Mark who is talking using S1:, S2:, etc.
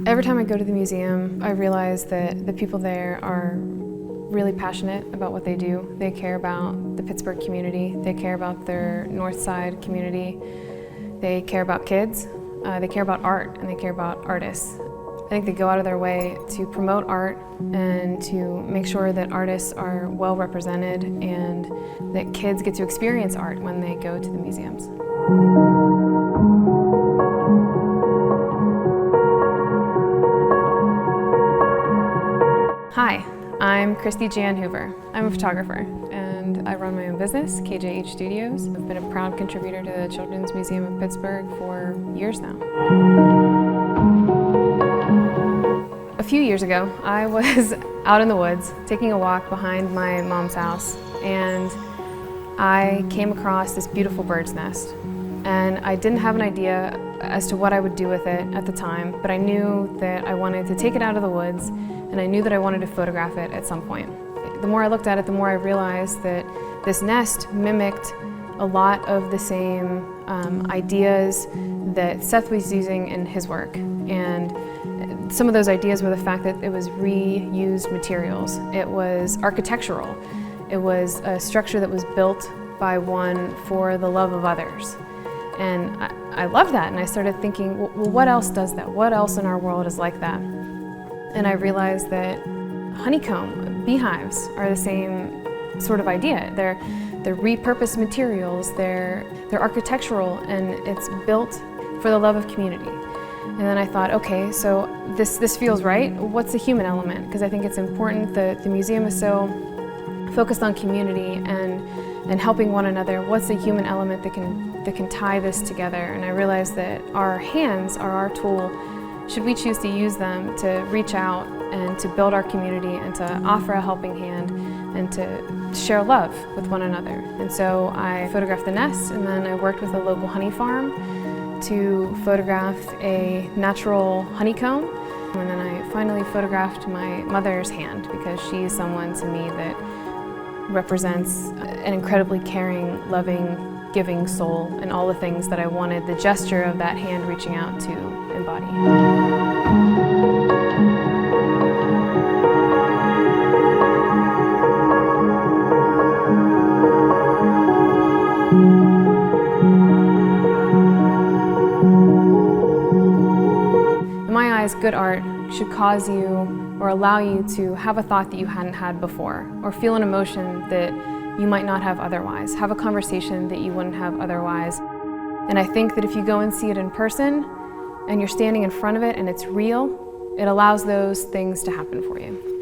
S1: Every time I go to the museum, I realize that the people there are really passionate about what they do. They care about the Pittsburgh community. They care about their North Side community. They care about kids. They care about art, and they care about artists. I think they go out of their way to promote art and to make sure that artists are well represented and that kids get to experience art when they go to the museums. Hi, I'm Christy Jan Hoover. I'm a photographer and I run my own business, KJH Studios. I've been a proud contributor to the Children's Museum of Pittsburgh for years now. A few years ago, I was out in the woods taking a walk behind my mom's house, and I came across this beautiful bird's nest. And I didn't have an idea as to what I would do with it at the time, but I knew that I wanted to take it out of the woods, and I knew that I wanted to photograph it at some point. The more I looked at it, the more I realized that this nest mimicked a lot of the same ideas that Seth was using in his work. And some of those ideas were the fact that it was reused materials. It was architectural. It was a structure that was built by one for the love of others. And I loved that, and I started thinking, well, what else does that? What else in our world is like that? And I realized that honeycomb, beehives, are the same sort of idea. They're repurposed materials, they're architectural, and it's built for the love of community. And then I thought, okay, so this feels right. What's the human element? Because I think it's important that the museum is so focused on community and helping one another. What's the human element that can tie this together? And I realized that our hands are our tool, should we choose to use them to reach out and to build our community and to offer a helping hand and to share love with one another. And so I photographed the nest, and then I worked with a local honey farm to photograph a natural honeycomb. And then I finally photographed my mother's hand, because she's someone to me that represents an incredibly caring, loving, giving soul, and all the things that I wanted the gesture of that hand reaching out to embody. In my eyes, good art should cause you or allow you to have a thought that you hadn't had before, or feel an emotion that you might not have otherwise, have a conversation that you wouldn't have otherwise. And I think that if you go and see it in person and you're standing in front of it and it's real, it allows those things to happen for you.